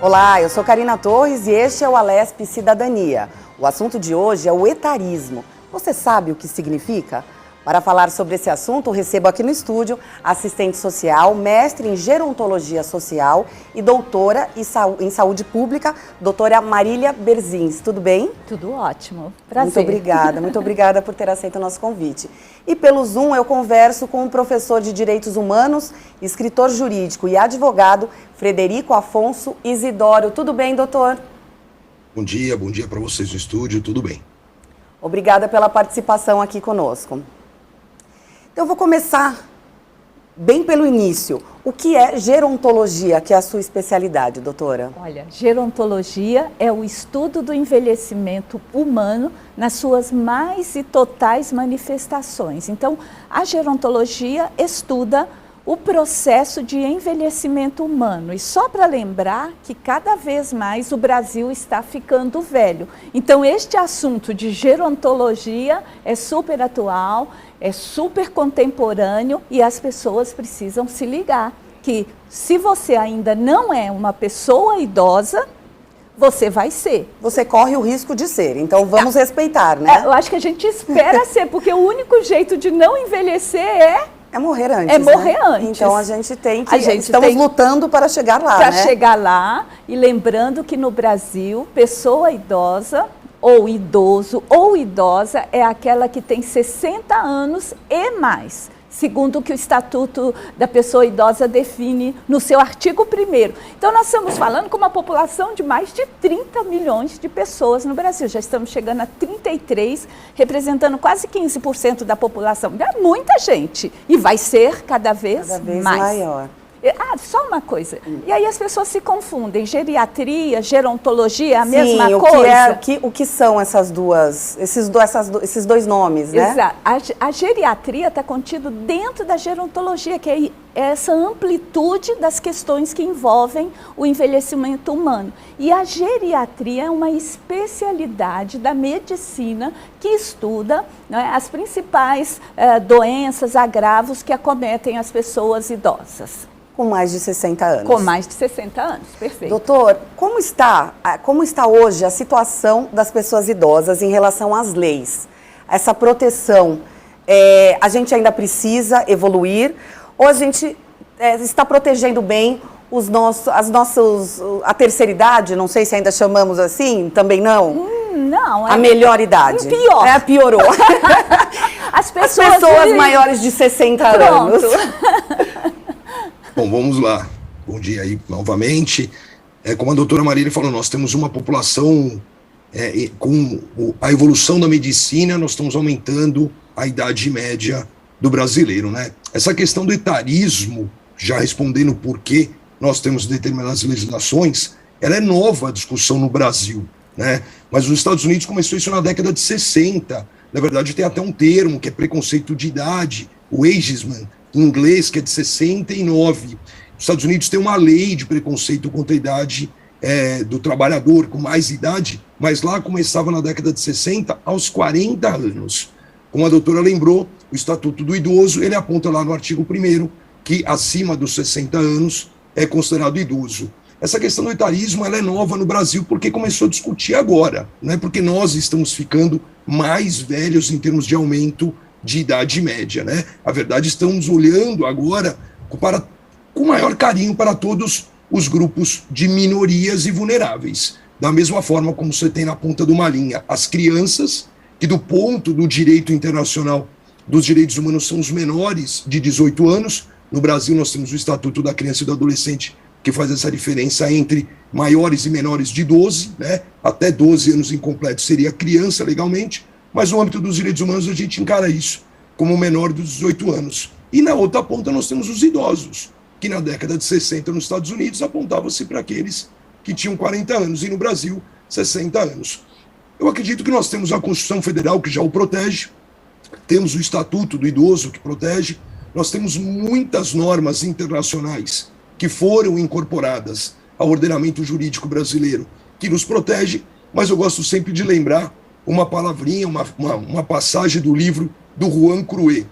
Olá, eu sou Karina Torres e este é o Alesp Cidadania. O assunto de hoje é o etarismo. Você sabe o que significa? Para falar sobre esse assunto, eu recebo aqui no estúdio a assistente social, mestre em gerontologia social e doutora em saúde pública, doutora Marília Berzins. Tudo bem? Tudo ótimo. Prazer. Muito obrigada por ter aceito o nosso convite. E pelo Zoom eu converso com o professor de Direitos Humanos, escritor jurídico e advogado, Frederico Afonso Isidoro. Tudo bem, doutor? Bom dia para vocês no estúdio, tudo bem. Obrigada pela participação aqui conosco. Então, eu vou começar bem pelo início. O que é gerontologia, que é a sua especialidade, doutora? Olha, gerontologia é o estudo do envelhecimento humano nas suas mais e totais manifestações. Então, a gerontologia estuda o processo de envelhecimento humano. E só para lembrar que cada vez mais o Brasil está ficando velho. Então, este assunto de gerontologia é super atual, é super contemporâneo e as pessoas precisam se ligar que se você ainda não é uma pessoa idosa, você vai ser. Você corre o risco de ser, então vamos respeitar, né? Eu acho que a gente espera ser, porque o único jeito de não envelhecer é morrer antes. É morrer, né? antes. Então a gente tem que. Estamos lutando para chegar lá. Para chegar lá. E lembrando que no Brasil, pessoa idosa, ou idoso, ou idosa, é aquela que tem 60 anos e mais. Segundo o que o Estatuto da Pessoa Idosa define no seu artigo 1º. Então, nós estamos falando com uma população de mais de 30 milhões de pessoas no Brasil. Já estamos chegando a 33, representando quase 15% da população. É muita gente e vai ser cada vez mais. Maior. Só uma coisa. E aí as pessoas se confundem. Geriatria, gerontologia, é a mesma coisa? O que são esses dois nomes, né? Exato. A geriatria está contido dentro da gerontologia, que é essa amplitude das questões que envolvem o envelhecimento humano. E a geriatria é uma especialidade da medicina que estuda, né, as principais doenças, agravos que acometem as pessoas idosas. Com mais de 60 anos. Com mais de 60 anos, perfeito. Doutor, como está hoje a situação das pessoas idosas em relação às leis? Essa proteção, a gente ainda precisa evoluir ou a gente está protegendo bem a terceira idade? Não sei se ainda chamamos assim, também não? Não. A melhor idade. Pior. Piorou. As pessoas maiores de 60 anos. Bom, vamos lá. Bom dia aí novamente. Como a doutora Marília falou, nós temos uma população, com a evolução da medicina, nós estamos aumentando a idade média do brasileiro, né? Essa questão do etarismo, já respondendo por que nós temos determinadas legislações, ela é nova a discussão no Brasil, né? Mas os Estados Unidos começou isso na década de 60. Na verdade, tem até um termo que é preconceito de idade, o ageism, em inglês, que é de 69. Os Estados Unidos têm uma lei de preconceito contra a idade do trabalhador com mais idade, mas lá começava na década de 60 aos 40 anos. Como a doutora lembrou, o Estatuto do Idoso, ele aponta lá no artigo 1º que acima dos 60 anos é considerado idoso. Essa questão do etarismo, ela é nova no Brasil porque começou a discutir agora, né? Porque nós estamos ficando mais velhos em termos de aumento de idade média, né? A verdade, estamos olhando agora com maior carinho para todos os grupos de minorias e vulneráveis. Da mesma forma como você tem na ponta de uma linha as crianças, que do ponto do direito internacional dos direitos humanos são os menores de 18 anos. No Brasil nós temos o Estatuto da Criança e do Adolescente, que faz essa diferença entre maiores e menores de 12, né? Até 12 anos incompletos seria criança legalmente, mas no âmbito dos direitos humanos a gente encara isso como menor dos 18 anos. E na outra ponta nós temos os idosos, que na década de 60 nos Estados Unidos apontava-se para aqueles que tinham 40 anos e no Brasil 60 anos. Eu acredito que nós temos a Constituição Federal que já o protege, temos o Estatuto do Idoso que protege, nós temos muitas normas internacionais que foram incorporadas ao ordenamento jurídico brasileiro que nos protege, mas eu gosto sempre de lembrar uma palavrinha, uma passagem do livro do Juan Crouet,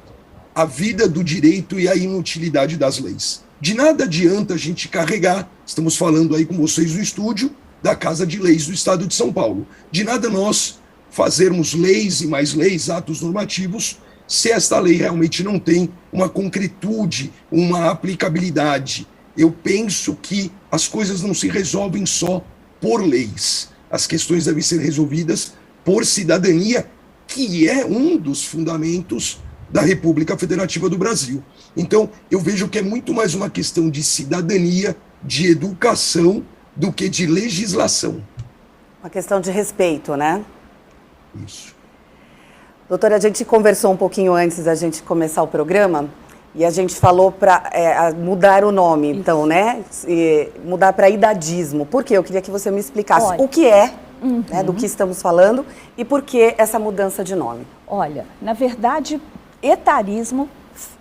A Vida do Direito e a Inutilidade das Leis. De nada adianta a gente carregar, estamos falando aí com vocês no estúdio, da Casa de Leis do Estado de São Paulo. De nada nós fazermos leis e mais leis, atos normativos, se esta lei realmente não tem uma concretude, uma aplicabilidade. Eu penso que as coisas não se resolvem só por leis. As questões devem ser resolvidas por cidadania, que é um dos fundamentos da República Federativa do Brasil. Então, eu vejo que é muito mais uma questão de cidadania, de educação, do que de legislação. Uma questão de respeito, né? Isso. Doutora, a gente conversou um pouquinho antes da gente começar o programa e a gente falou para mudar o nome, então, né? Mudar para idadismo. Por quê? Eu queria que você me explicasse o que é, né, do que estamos falando e por que essa mudança de nome. Olha, na verdade, etarismo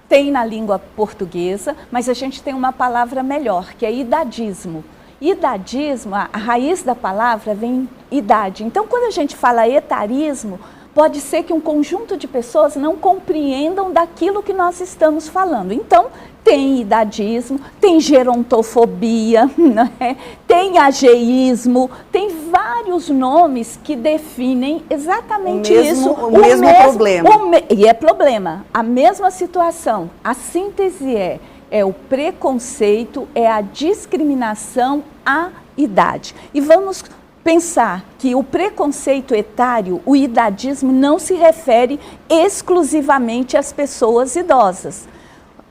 tem na língua portuguesa, mas a gente tem uma palavra melhor, que é idadismo. Idadismo, a raiz da palavra vem idade. Então, quando a gente fala etarismo, pode ser que um conjunto de pessoas não compreendam daquilo que nós estamos falando. Então, tem idadismo, tem gerontofobia, né? Tem ageísmo, tem vários nomes que definem exatamente isso. O mesmo problema. E é problema, a mesma situação. A síntese é o preconceito, é a discriminação à idade. E vamos pensar que o preconceito etário, o idadismo, não se refere exclusivamente às pessoas idosas.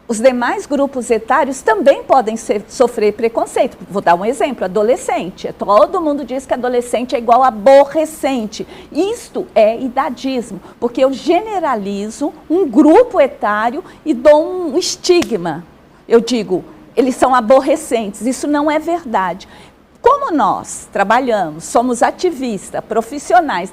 Os demais grupos etários também podem sofrer preconceito. Vou dar um exemplo, adolescente. Todo mundo diz que adolescente é igual a aborrecente. Isto é idadismo, porque eu generalizo um grupo etário e dou um estigma. Eu digo, eles são aborrecentes. Isso não é verdade. Como nós trabalhamos, somos ativistas, profissionais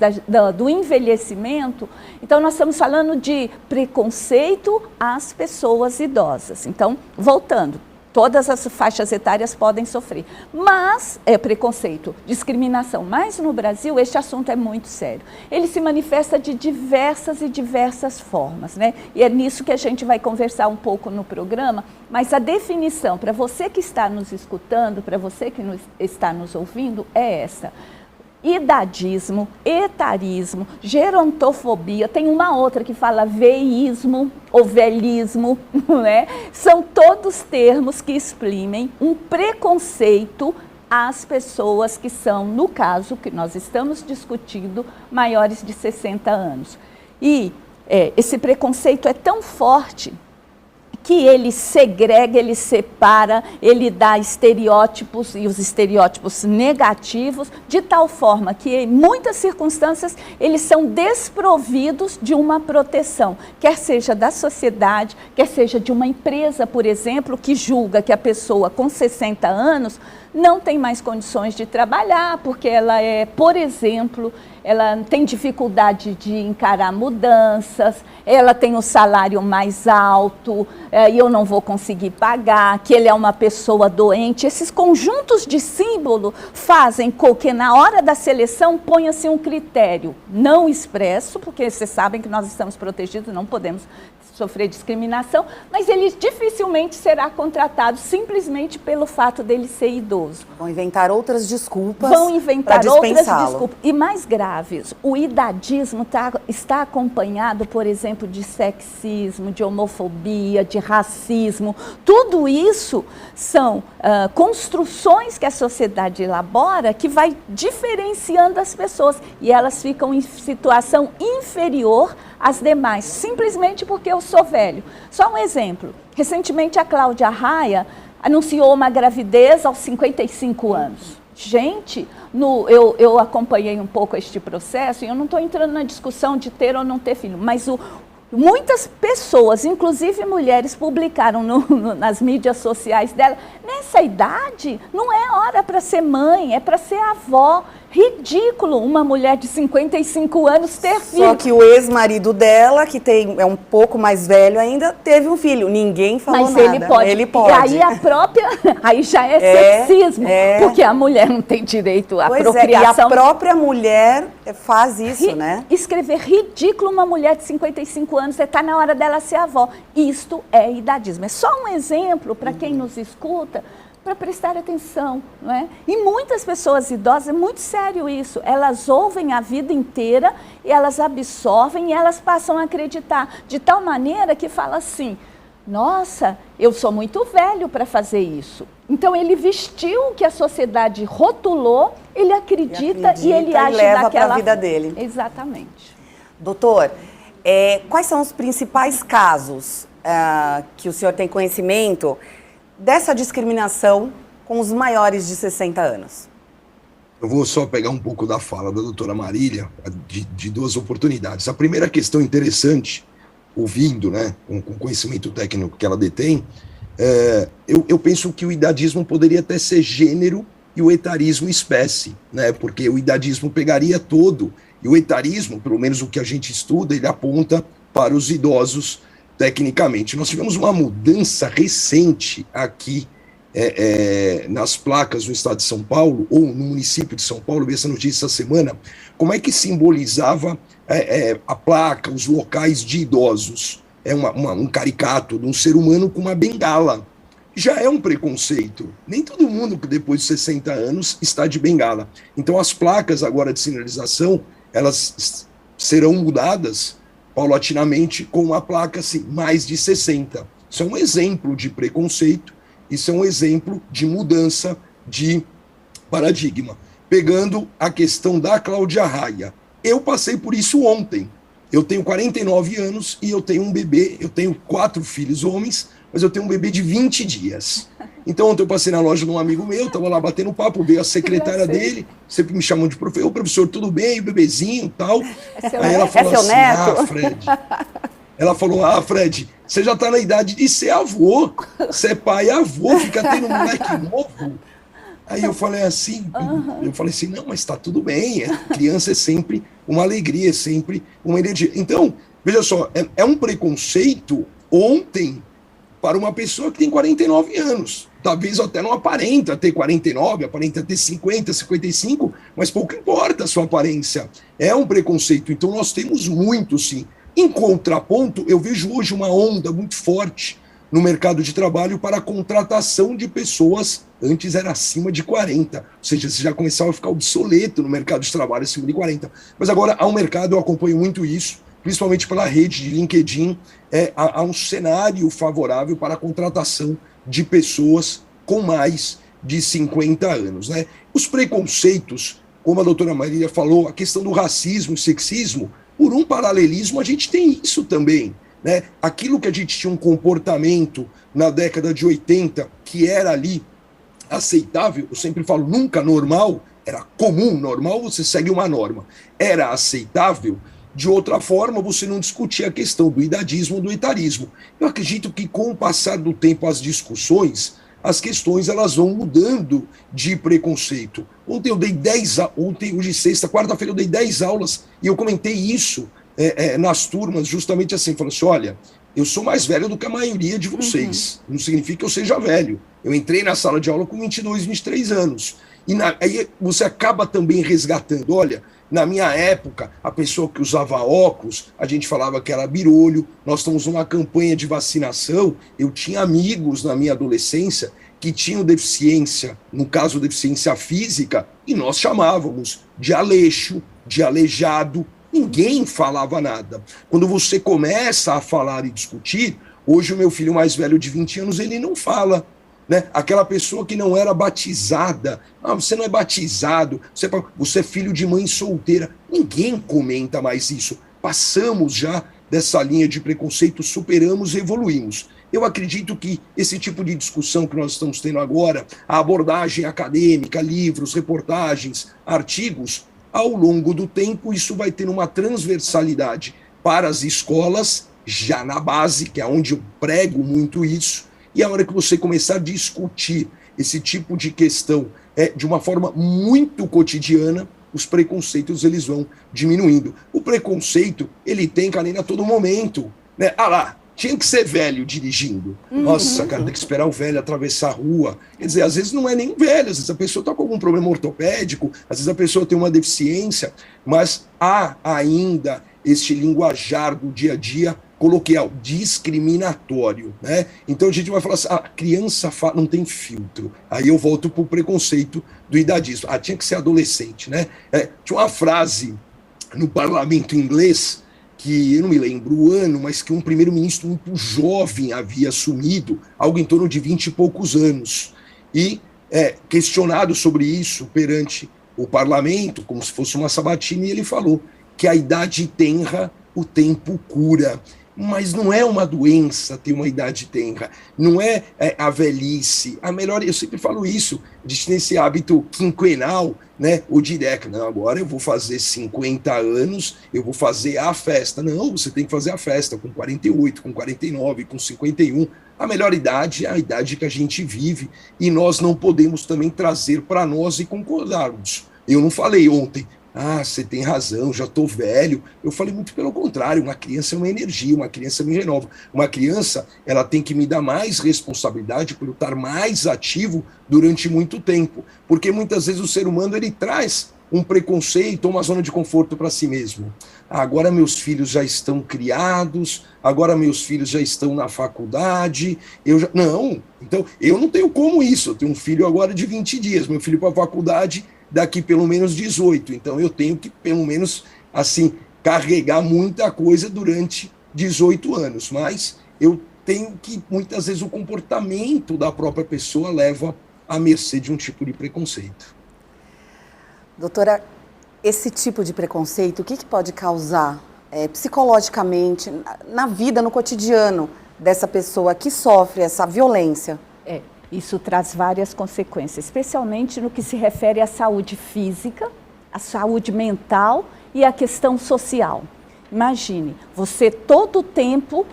do envelhecimento, então nós estamos falando de preconceito às pessoas idosas. Então, voltando, todas as faixas etárias podem sofrer, mas é preconceito, discriminação. Mas no Brasil este assunto é muito sério. Ele se manifesta de diversas formas, né? E é nisso que a gente vai conversar um pouco no programa, mas a definição para você que está nos escutando, para você que está nos ouvindo, é essa. Idadismo, etarismo, gerontofobia, tem uma outra que fala veísmo ou velhismo, né? São todos termos que exprimem um preconceito às pessoas que são, no caso que nós estamos discutindo, maiores de 60 anos. E esse preconceito é tão forte que ele segrega, ele separa, ele dá estereótipos e os estereótipos negativos, de tal forma que em muitas circunstâncias eles são desprovidos de uma proteção, quer seja da sociedade, quer seja de uma empresa, por exemplo, que julga que a pessoa com 60 anos não tem mais condições de trabalhar, porque ela por exemplo, ela tem dificuldade de encarar mudanças, ela tem o salário mais alto e eu não vou conseguir pagar, que ele é uma pessoa doente. Esses conjuntos de símbolo fazem com que na hora da seleção ponha-se um critério não expresso, porque vocês sabem que nós estamos protegidos, não podemos sofrer discriminação, mas ele dificilmente será contratado simplesmente pelo fato dele ser idoso. Vão inventar outras desculpas. Vão inventar outras desculpas. E mais graves, o idadismo está acompanhado, por exemplo, de sexismo, de homofobia, de racismo. Tudo isso são construções que a sociedade elabora que vai diferenciando as pessoas e elas ficam em situação inferior às demais, simplesmente porque eu sou velho. Só um exemplo, recentemente a Cláudia Raia anunciou uma gravidez aos 55 anos. Gente, eu acompanhei um pouco este processo e eu não estou entrando na discussão de ter ou não ter filho, mas muitas pessoas, inclusive mulheres, publicaram nas mídias sociais dela, nessa idade não é hora para ser mãe, é para ser avó. ridículo uma mulher de 55 anos ter filho. Só que o ex-marido dela, que é um pouco mais velho ainda, teve um filho. Ninguém falou Mas nada. Ele pode. E aí aí já é sexismo, porque a mulher não tem direito à procriação. E a própria mulher faz isso, né? Escrever ridículo uma mulher de 55 anos, está na hora dela ser avó. Isto é idadismo. É só um exemplo para quem nos escuta, para prestar atenção, não é? E muitas pessoas idosas, é muito sério isso, elas ouvem a vida inteira, e elas absorvem e elas passam a acreditar, de tal maneira que fala assim, nossa, eu sou muito velho para fazer isso. Então ele vestiu o que a sociedade rotulou, ele acredita e ele age leva daquela... para a vida dele. Exatamente. Doutor, quais são os principais casos que o senhor tem conhecimento dessa discriminação com os maiores de 60 anos? Eu vou só pegar um pouco da fala da doutora Marília, de duas oportunidades. A primeira questão interessante, ouvindo, né, com o conhecimento técnico que ela detém, eu penso que o idadismo poderia até ser gênero e o etarismo espécie, né, porque o idadismo pegaria todo, e o etarismo, pelo menos o que a gente estuda, ele aponta para os idosos tecnicamente. Nós tivemos uma mudança recente aqui nas placas no estado de São Paulo, ou no município de São Paulo, vi essa notícia essa semana, como é que simbolizava a placa, os locais de idosos. Um caricato de um ser humano com uma bengala. Já é um preconceito. Nem todo mundo que depois de 60 anos está de bengala. Então as placas agora de sinalização, elas serão mudadas paulatinamente com uma placa assim, mais de 60. Isso é um exemplo de preconceito, isso é um exemplo de mudança de paradigma. Pegando a questão da Cláudia Raia, eu passei por isso ontem. Eu tenho 49 anos e eu tenho um bebê, eu tenho 4 filhos homens, mas eu tenho um bebê de 20 dias. Então ontem eu passei na loja de um amigo meu, estava lá batendo papo, veio a secretária dele, sempre me chamam de professor, professor, tudo bem, o bebezinho e tal. Aí ela falou assim, Fred, ela falou, Fred, você já está na idade de ser avô, você é pai e avô, fica tendo um moleque novo. Aí eu falei assim, não, mas está tudo bem, criança é sempre uma alegria, é sempre uma energia. Então, veja só, é um preconceito ontem para uma pessoa que tem 49 anos. Talvez até não aparenta ter 49, aparenta ter 50, 55, mas pouco importa a sua aparência. É um preconceito, então nós temos muito, sim. Em contraponto, eu vejo hoje uma onda muito forte no mercado de trabalho para a contratação de pessoas, antes era acima de 40, ou seja, você já começava a ficar obsoleto no mercado de trabalho acima de 40. Mas agora há um mercado, eu acompanho muito isso, principalmente pela rede de LinkedIn, há um cenário favorável para a contratação de pessoas com mais de 50 anos. Né? Os preconceitos, como a doutora Marília falou, a questão do racismo e sexismo, por um paralelismo, a gente tem isso também. Né? Aquilo que a gente tinha um comportamento na década de 80, que era ali aceitável, eu sempre falo, nunca normal, era comum, normal você segue uma norma, era aceitável, de outra forma você não discutia a questão do idadismo ou do etarismo. Eu acredito que com o passar do tempo, as discussões, as questões elas vão mudando de preconceito. Ontem eu dei 10, hoje sexta, quarta-feira eu dei 10 aulas e eu comentei isso nas turmas, justamente assim, falando assim, olha, eu sou mais velho do que a maioria de vocês, não significa que eu seja velho. Eu entrei na sala de aula com 22, 23 anos. E aí você acaba também resgatando, olha, na minha época, a pessoa que usava óculos, a gente falava que era birolho, nós estamos numa campanha de vacinação, eu tinha amigos na minha adolescência que tinham deficiência, no caso deficiência física, e nós chamávamos de aleixo, de aleijado, ninguém falava nada. Quando você começa a falar e discutir, hoje o meu filho mais velho de 20 anos, ele não fala. Né? Aquela pessoa que não era batizada, você não é batizado, você é filho de mãe solteira, ninguém comenta mais isso. Passamos já dessa linha de preconceito, superamos e evoluímos. Eu acredito que esse tipo de discussão que nós estamos tendo agora, a abordagem acadêmica, livros, reportagens, artigos, ao longo do tempo isso vai ter uma transversalidade para as escolas, já na base, que é onde eu prego muito isso. E a hora que você começar a discutir esse tipo de questão de uma forma muito cotidiana, os preconceitos eles vão diminuindo. O preconceito, ele tem, Karina, a todo momento, né? Ah lá, tinha que ser velho dirigindo. Nossa, cara, tem que esperar o velho atravessar a rua. Quer dizer, às vezes não é nem velho, às vezes a pessoa está com algum problema ortopédico, às vezes a pessoa tem uma deficiência, mas há ainda este linguajar do dia a dia coloquial, discriminatório, né? Então a gente vai falar assim, a criança não tem filtro. Aí eu volto para o preconceito do idadismo. Ah, tinha que ser adolescente, né? Tinha uma frase no parlamento inglês, que eu não me lembro o ano, mas que um primeiro-ministro muito jovem havia assumido, algo em torno de 20 e poucos anos. E questionado sobre isso perante o parlamento, como se fosse uma sabatina, e ele falou que a idade tenra, o tempo cura. Mas não é uma doença ter uma idade tenra, não é a velhice. A melhor, eu sempre falo isso, de ter esse hábito quinquenal, né? Ou de década. Não, agora eu vou fazer 50 anos, eu vou fazer a festa. Não, você tem que fazer a festa com 48, com 49, com 51. A melhor idade é a idade que a gente vive e nós não podemos também trazer para nós e concordarmos. Eu não falei ontem, ah, você tem razão, já estou velho. Eu falei muito pelo contrário, uma criança é uma energia, uma criança me renova. Uma criança, ela tem que me dar mais responsabilidade por eu estar mais ativo durante muito tempo. Porque muitas vezes o ser humano, ele traz um preconceito, uma zona de conforto para si mesmo. Agora meus filhos já estão criados, agora meus filhos já estão na faculdade, Não, então eu não tenho como isso, eu tenho um filho agora de 20 dias, meu filho para a faculdade daqui pelo menos 18, então eu tenho que pelo menos, assim, carregar muita coisa durante 18 anos, mas eu tenho que, muitas vezes, o comportamento da própria pessoa leva à mercê de um tipo de preconceito. Doutora, esse tipo de preconceito, o que pode causar psicologicamente, na vida, no cotidiano dessa pessoa que sofre essa violência? Isso traz várias consequências, especialmente no que se refere à saúde física, à saúde mental e à questão social. Imagine, você todo o tempo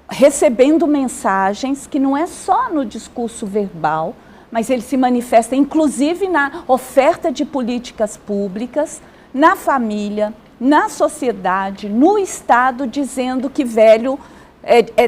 recebendo mensagens que não é só no discurso verbal, mas ele se manifesta inclusive na oferta de políticas públicas, na família, na sociedade, no Estado, dizendo que velho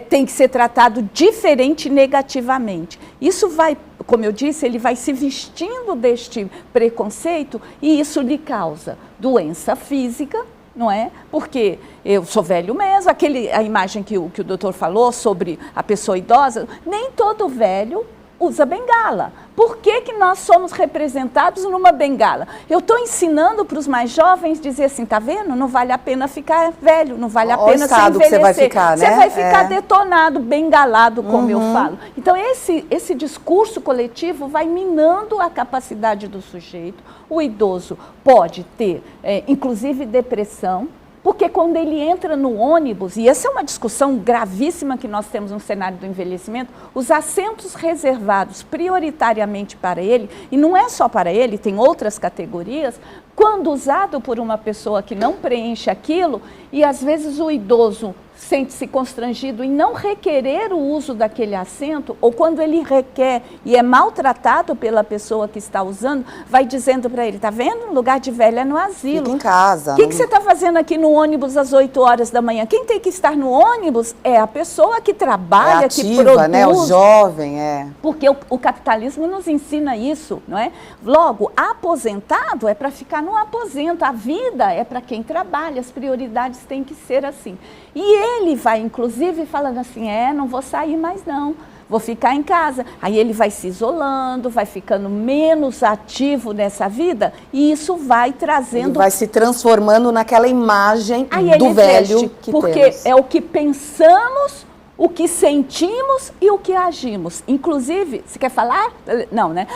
tem que ser tratado diferente negativamente. Isso vai, como eu disse, ele vai se vestindo deste preconceito e isso lhe causa doença física, não é? Porque eu sou velho mesmo, a imagem que o doutor falou sobre a pessoa idosa, nem todo velho usa bengala. Por que nós somos representados numa bengala? Eu estou ensinando para os mais jovens dizer assim, tá vendo? Não vale a pena ficar velho, não vale a pena se envelhecer. Você vai ficar, né? Você vai ficar detonado, bengalado, como eu falo. Então, esse discurso coletivo vai minando a capacidade do sujeito. O idoso pode ter, inclusive, depressão, porque quando ele entra no ônibus, e essa é uma discussão gravíssima que nós temos no cenário do envelhecimento, os assentos reservados prioritariamente para ele, e não é só para ele, tem outras categorias, quando usado por uma pessoa que não preenche aquilo, e às vezes o idoso sente-se constrangido em não requerer o uso daquele assento, ou quando ele requer e é maltratado pela pessoa que está usando, vai dizendo para ele, tá vendo? Um lugar de velho é no asilo. Fica em casa. O que você está fazendo aqui no ônibus às 8 horas da manhã? Quem tem que estar no ônibus é a pessoa que trabalha, ativa, que produz. Né? O jovem, Porque o capitalismo nos ensina isso, não é? Logo, aposentado é para ficar no aposento, a vida é para quem trabalha, as prioridades têm que ser assim. E ele vai, inclusive, falando assim, não vou sair mais não, vou ficar em casa. Aí ele vai se isolando, vai ficando menos ativo nessa vida e isso vai trazendo... Ele vai se transformando naquela imagem do velho que porque temos. É o que pensamos, o que sentimos e o que agimos. Inclusive, você quer falar? Não, né?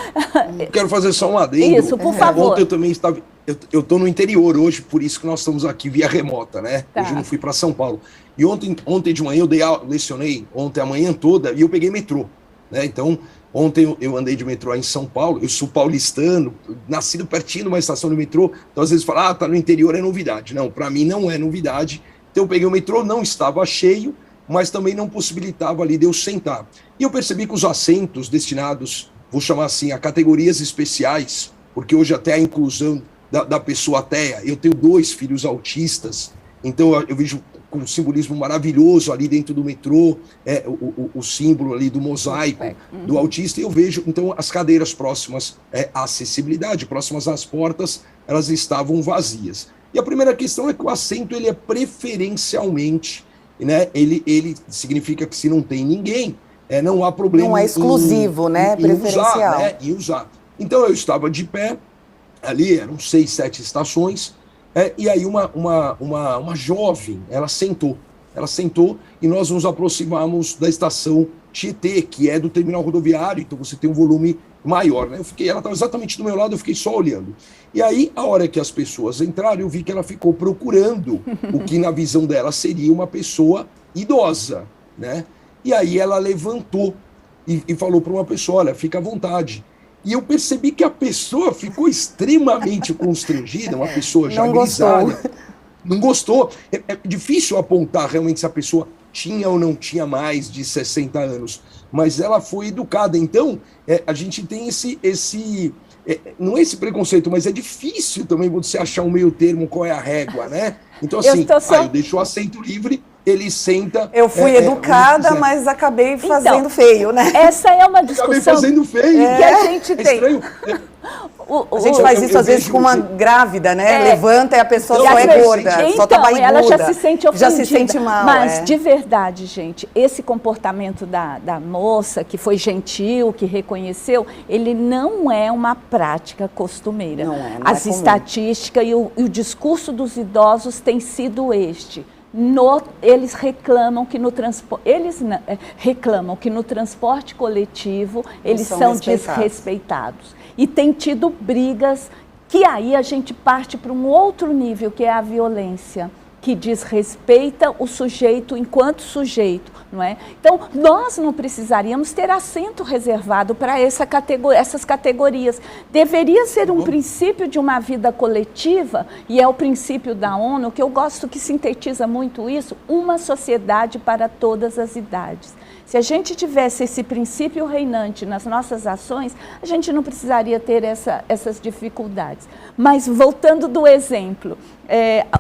Quero fazer só um adendo. Isso, por favor. Ontem eu também estava... Eu estou no interior hoje, por isso que nós estamos aqui via remota, né? Tá. Hoje eu não fui para São Paulo. E ontem de manhã lecionei ontem a manhã toda e eu peguei metrô, né? Então, ontem eu andei de metrô em São Paulo, eu sou paulistano, nascido pertinho de uma estação de metrô, então às vezes fala, tá no interior, é novidade. Não, para mim não é novidade. Então eu peguei o metrô, não estava cheio, mas também não possibilitava ali de eu sentar. E eu percebi que os assentos destinados, vou chamar assim, a categorias especiais, porque hoje até a inclusão da pessoa ateia. Eu tenho 2 filhos autistas, então eu vejo com um simbolismo maravilhoso ali dentro do metrô, o símbolo ali do mosaico do autista, e eu vejo, então, as cadeiras próximas à acessibilidade, próximas às portas, elas estavam vazias. E a primeira questão é que o assento, ele é preferencialmente, né, ele significa que se não tem ninguém, não há problema. Não é exclusivo, né? Preferencial. Em usar. Então eu estava de pé, ali eram 6, 7 estações, e aí uma jovem, ela sentou e nós nos aproximamos da estação Tietê, que é do terminal rodoviário, então você tem um volume maior, né? Ela estava exatamente do meu lado, eu fiquei só olhando. E aí, a hora que as pessoas entraram, eu vi que ela ficou procurando o que na visão dela seria uma pessoa idosa, né? E aí ela levantou e falou para uma pessoa, olha, fica à vontade. E eu percebi que a pessoa ficou extremamente constrangida, uma pessoa já grisalha. Não gostou. É difícil apontar realmente se a pessoa tinha ou não tinha mais de 60 anos, mas ela foi educada. Então, a gente tem não é esse preconceito, mas é difícil também você achar um meio termo, qual é a régua, né? Então, assim, eu deixo o assento livre, ele senta... Eu fui educada, mas acabei fazendo feio, né? Essa é uma discussão... Acabei fazendo feio. Que a gente tem. Estranho. A gente faz isso às vezes com uma grávida, né? Levanta e a pessoa só é gorda, só tá barriguda. Ela já se sente ofendida. Já se sente mal. Mas, de verdade, gente, esse comportamento da moça, que foi gentil, que reconheceu, ele não é uma prática costumeira. Não é As estatísticas e o discurso dos idosos tem sido este. Eles reclamam que no transporte coletivo eles são desrespeitados. E tem tido brigas que aí a gente parte para um outro nível, que é a violência, que desrespeita o sujeito enquanto sujeito, não é? Então, nós não precisaríamos ter assento reservado para essas categorias. Deveria ser um princípio de uma vida coletiva, e é o princípio da ONU, que eu gosto que sintetiza muito isso, uma sociedade para todas as idades. Se a gente tivesse esse princípio reinante nas nossas ações, a gente não precisaria ter essas dificuldades. Mas, voltando do exemplo,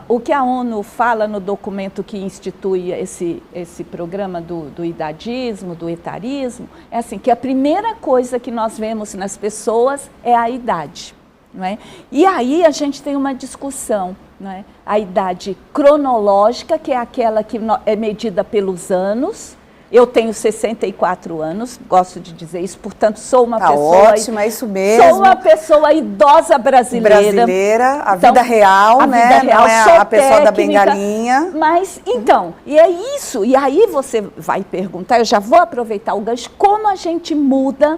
o que a ONU fala no documento que institui esse programa do idadismo, do etarismo, é assim, que a primeira coisa que nós vemos nas pessoas é a idade. Não é? E aí a gente tem uma discussão, não é? A idade cronológica, que é aquela que é medida pelos anos. Eu tenho 64 anos, gosto de dizer isso, portanto, sou uma pessoa... Ótimo, é isso mesmo. Sou uma pessoa idosa brasileira. A vida real, né? Vida real, não é a pessoa da bengalinha. Mas, então, e é isso. E aí você vai perguntar, eu já vou aproveitar o gancho, como a gente muda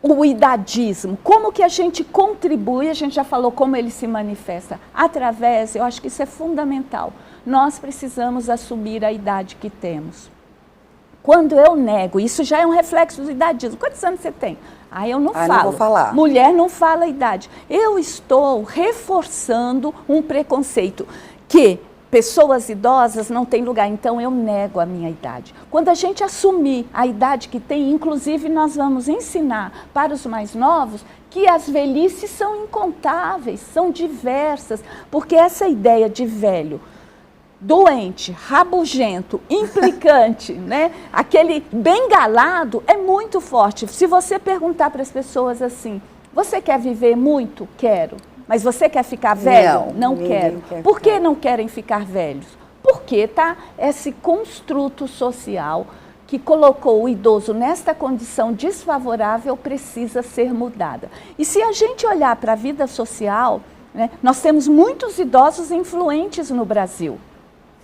o idadismo? Como que a gente contribui? A gente já falou como ele se manifesta. Através, eu acho que isso é fundamental. Nós precisamos assumir a idade que temos. Quando eu nego, isso já é um reflexo do idadismo. Quantos anos você tem? Eu não falo. Não vou falar. Mulher não fala a idade. Eu estou reforçando um preconceito que pessoas idosas não têm lugar, então eu nego a minha idade. Quando a gente assumir a idade que tem, inclusive nós vamos ensinar para os mais novos que as velhices são incontáveis, são diversas, porque essa ideia de velho doente, rabugento, implicante, né? Aquele bengalado é muito forte. Se você perguntar para as pessoas assim, você quer viver muito? Quero. Mas você quer ficar velho? Não quero. Por que não querem ficar velhos? Porque esse construto social que colocou o idoso nesta condição desfavorável precisa ser mudada. E se a gente olhar para a vida social, né, nós temos muitos idosos influentes no Brasil.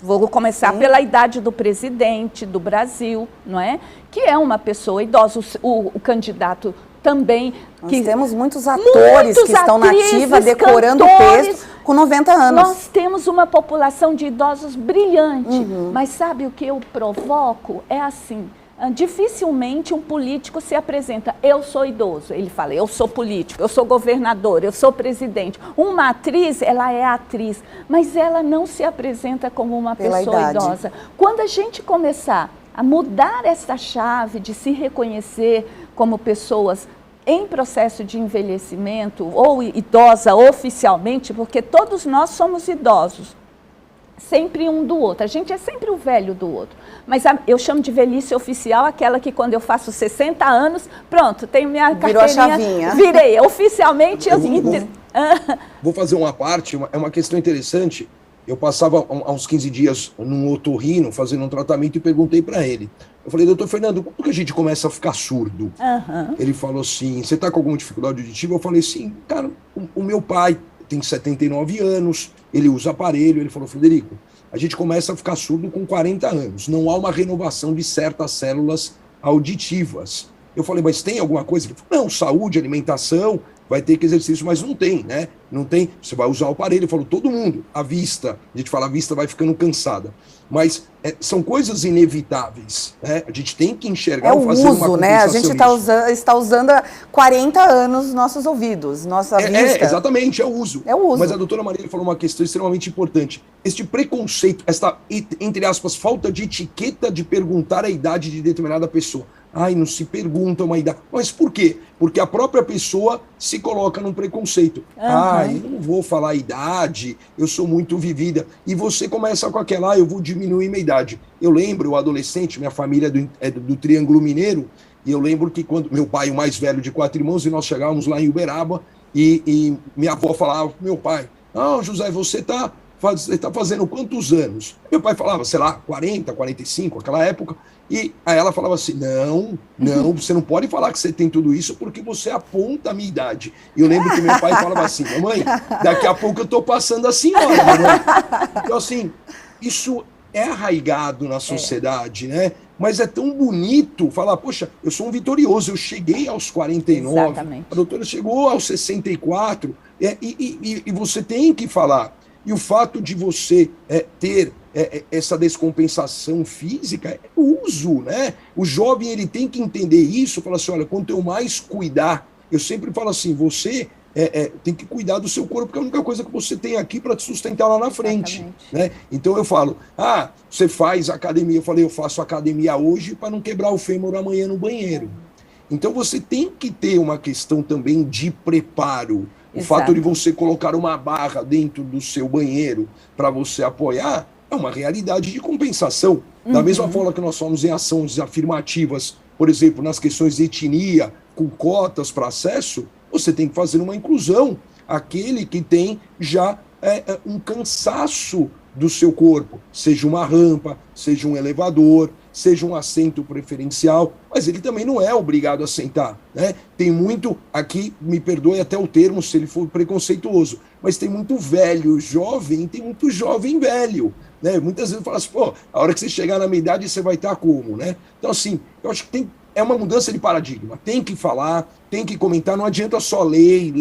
Vou começar pela idade do presidente do Brasil, não é? Que é uma pessoa idosa, o candidato também. Nós temos muitos atores que estão na ativa, decorando o texto com 90 anos. Nós temos uma população de idosos brilhante, mas sabe o que eu provoco? É assim, dificilmente um político se apresenta, eu sou idoso, ele fala, eu sou político, eu sou governador, eu sou presidente. Uma atriz, ela é atriz, mas ela não se apresenta como uma pessoa idosa. Quando a gente começar a mudar essa chave de se reconhecer como pessoas em processo de envelhecimento, ou idosa oficialmente, porque todos nós somos idosos, sempre um do outro. A gente é sempre o velho do outro. Mas eu chamo de velhice oficial aquela que quando eu faço 60 anos, pronto, tenho minha carteirinha. Virou a chavinha. Virei. Oficialmente... Vou fazer uma parte, é uma questão interessante. Eu passava há uns 15 dias num otorrino fazendo um tratamento e perguntei para ele. Eu falei, doutor Fernando, quando que a gente começa a ficar surdo? Ele falou assim, você está com alguma dificuldade auditiva? Eu falei, sim, cara, o meu pai tem 79 anos, ele usa aparelho. Ele falou, Frederico, a gente começa a ficar surdo com 40 anos. Não há uma renovação de certas células auditivas. Eu falei, mas tem alguma coisa? Ele falou, não, saúde, alimentação, vai ter que exercício, mas não tem, né? Não tem, você vai usar o aparelho. Ele falou, todo mundo, a vista, a gente fala, a vista vai ficando cansada. Mas são coisas inevitáveis, né? A gente tem que enxergar. É o uso, né? A gente está usando há 40 anos nossos ouvidos, nossa vista. Exatamente, é o uso. É o uso. Mas a doutora Maria falou uma questão extremamente importante. Este preconceito, esta, entre aspas, falta de etiqueta de perguntar a idade de determinada pessoa. Ai, não se pergunta uma idade. Mas por quê? Porque a própria pessoa se coloca num preconceito. Ai, eu não vou falar a idade, eu sou muito vivida. E você começa com aquela, eu vou diminuir minha idade. Eu lembro, eu adolescente, minha família é do Triângulo Mineiro, e eu lembro que quando meu pai, o mais velho de 4 irmãos, e nós chegávamos lá em Uberaba, e minha avó falava pro meu pai, não, José, você tá fazendo quantos anos? Meu pai falava, sei lá, 40, 45, aquela época. E aí ela falava assim, não, você não pode falar que você tem tudo isso porque você aponta a minha idade. E eu lembro que meu pai falava assim, mamãe, daqui a pouco eu tô passando a senhora, mamãe. Então assim, isso é arraigado na sociedade, né? Mas é tão bonito falar, poxa, eu sou um vitorioso, eu cheguei aos 49, exatamente. A doutora chegou aos 64, e você tem que falar. E o fato de você ter essa descompensação física é o uso, né? O jovem ele tem que entender isso, falar assim, olha, quanto eu mais cuidar, eu sempre falo assim, você tem que cuidar do seu corpo, porque é a única coisa que você tem aqui para te sustentar lá na frente. Né? Então eu falo, você faz academia, eu falei, eu faço academia hoje para não quebrar o fêmur amanhã no banheiro. Então você tem que ter uma questão também de preparo. O fato de você colocar uma barra dentro do seu banheiro para você apoiar é uma realidade de compensação. Da mesma forma que nós somos em ações afirmativas, por exemplo, nas questões de etnia, com cotas para acesso, você tem que fazer uma inclusão. Aquele que tem já um cansaço do seu corpo, seja uma rampa, seja um elevador, seja um assento preferencial, mas ele também não é obrigado a sentar, né? Tem muito, aqui, me perdoe até o termo se ele for preconceituoso, mas tem muito velho jovem, tem muito jovem velho, né? Muitas vezes fala assim, pô, a hora que você chegar na minha idade, você vai estar como, né? Então, assim, eu acho que é uma mudança de paradigma, tem que falar, tem que comentar, não adianta só lei,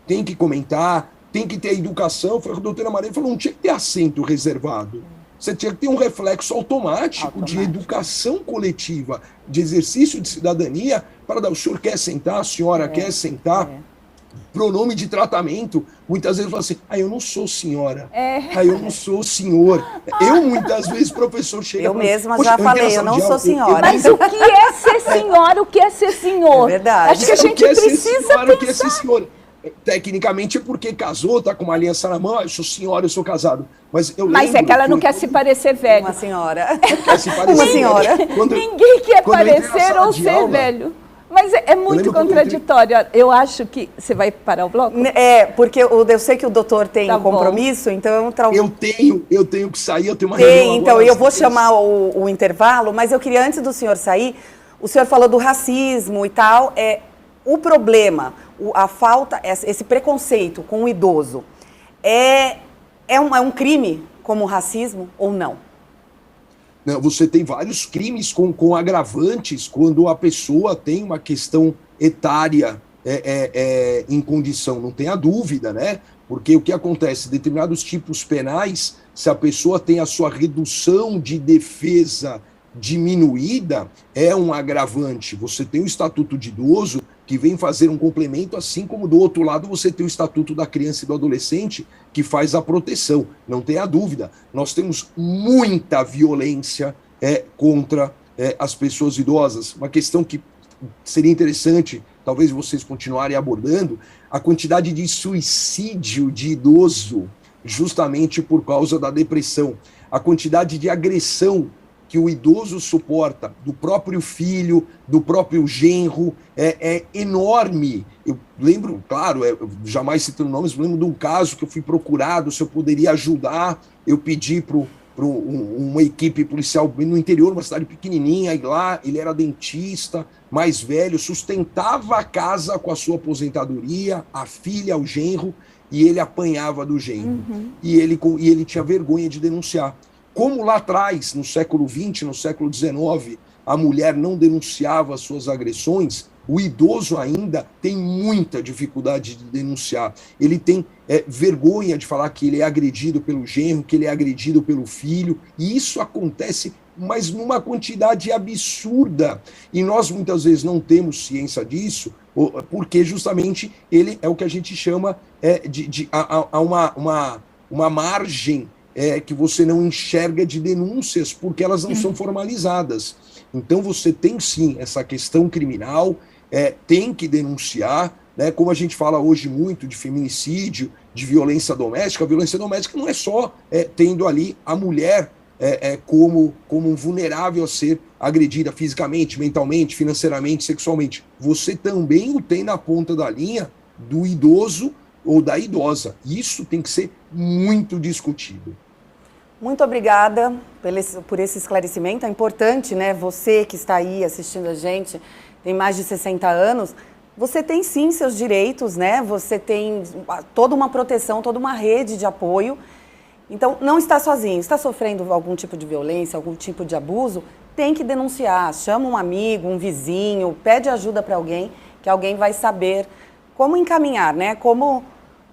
tem que comentar, tem que ter educação. A doutora Maria falou, não tinha que ter assento reservado. Você tinha que ter um reflexo automático de educação coletiva, de exercício de cidadania, para dar, o senhor quer sentar, a senhora quer sentar. Pronome de tratamento, muitas vezes fala assim, eu não sou senhora, eu não sou senhor. Eu, muitas vezes, professor, chega... Eu mesma já falei, eu não sou senhora. Mas o que é ser senhora, o que é ser senhor? É verdade. Acho que a gente precisa pensar. O que é ser senhora? Tecnicamente é porque casou, tá com uma aliança na mão, eu sou senhora, eu sou casado. Mas é que ela não quer se parecer velho. Uma senhora. Quer se parecer. Uma senhora. Ninguém quer parecer ou ser velho. Mas é muito contraditório. Eu acho que... Você vai parar o bloco? Porque eu sei que o doutor tem um compromisso, então... Eu tenho que sair, eu tenho uma reunião então eu vou chamar o intervalo, mas eu queria, antes do senhor sair, o senhor falou do racismo e tal, o problema, a falta, esse preconceito com o idoso, é um crime como o racismo ou não? Não, você tem vários crimes com agravantes quando a pessoa tem uma questão etária em condição, não tenha dúvida, né? Porque o que acontece? Determinados tipos penais, se a pessoa tem a sua redução de defesa diminuída, é um agravante. Você tem o Estatuto de Idoso, que vem fazer um complemento, assim como do outro lado você tem o Estatuto da Criança e do Adolescente, que faz a proteção. Não tenha dúvida, nós temos muita violência contra as pessoas idosas, uma questão que seria interessante, talvez vocês continuarem abordando, a quantidade de suicídio de idoso, justamente por causa da depressão, a quantidade de agressão que o idoso suporta do próprio filho, do próprio genro, é enorme. Eu lembro, claro, jamais citando nomes, eu lembro de um caso que eu fui procurado, se eu poderia ajudar, eu pedi para uma equipe policial no interior, uma cidade pequenininha, e lá ele era dentista, mais velho, sustentava a casa com a sua aposentadoria, a filha, o genro, e ele apanhava do genro. E ele tinha vergonha de denunciar. Como lá atrás, no século XX, no século XIX, a mulher não denunciava as suas agressões, o idoso ainda tem muita dificuldade de denunciar. Ele tem vergonha de falar que ele é agredido pelo genro, que ele é agredido pelo filho, e isso acontece, mas numa quantidade absurda. E nós muitas vezes não temos ciência disso, porque justamente ele é o que a gente chama de uma margem que você não enxerga de denúncias, porque elas não são formalizadas. Então você tem sim essa questão criminal, tem que denunciar, né? Como a gente fala hoje muito de feminicídio, de violência doméstica, a violência doméstica não é só tendo ali a mulher como um vulnerável a ser agredida fisicamente, mentalmente, financeiramente, sexualmente. Você também o tem na ponta da linha do idoso ou da idosa. Isso tem que ser muito discutido. Muito obrigada por esse esclarecimento. É importante, né? Você que está aí assistindo a gente, tem mais de 60 anos, você tem sim seus direitos, né? Você tem toda uma proteção, toda uma rede de apoio. Então, não está sozinho. Está sofrendo algum tipo de violência, algum tipo de abuso, tem que denunciar. Chama um amigo, um vizinho, pede ajuda para alguém, que alguém vai saber como encaminhar, né? Como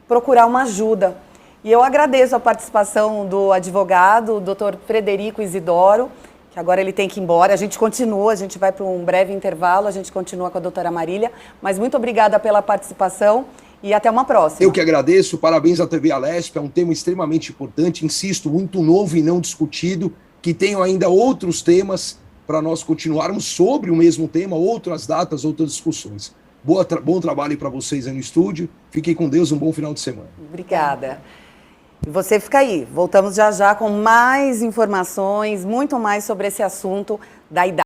procurar uma ajuda. E eu agradeço a participação do advogado, o Dr. Frederico Isidoro, que agora ele tem que ir embora. A gente continua, a gente vai para um breve intervalo, a gente continua com a doutora Marília. Mas muito obrigada pela participação e até uma próxima. Eu que agradeço, parabéns à TV Alesp, é um tema extremamente importante, insisto, muito novo e não discutido, que tenham ainda outros temas para nós continuarmos sobre o mesmo tema, outras datas, outras discussões. Bom trabalho para vocês aí no estúdio, fiquem com Deus, um bom final de semana. Obrigada. E você fica aí, voltamos já já com mais informações, muito mais sobre esse assunto da idade.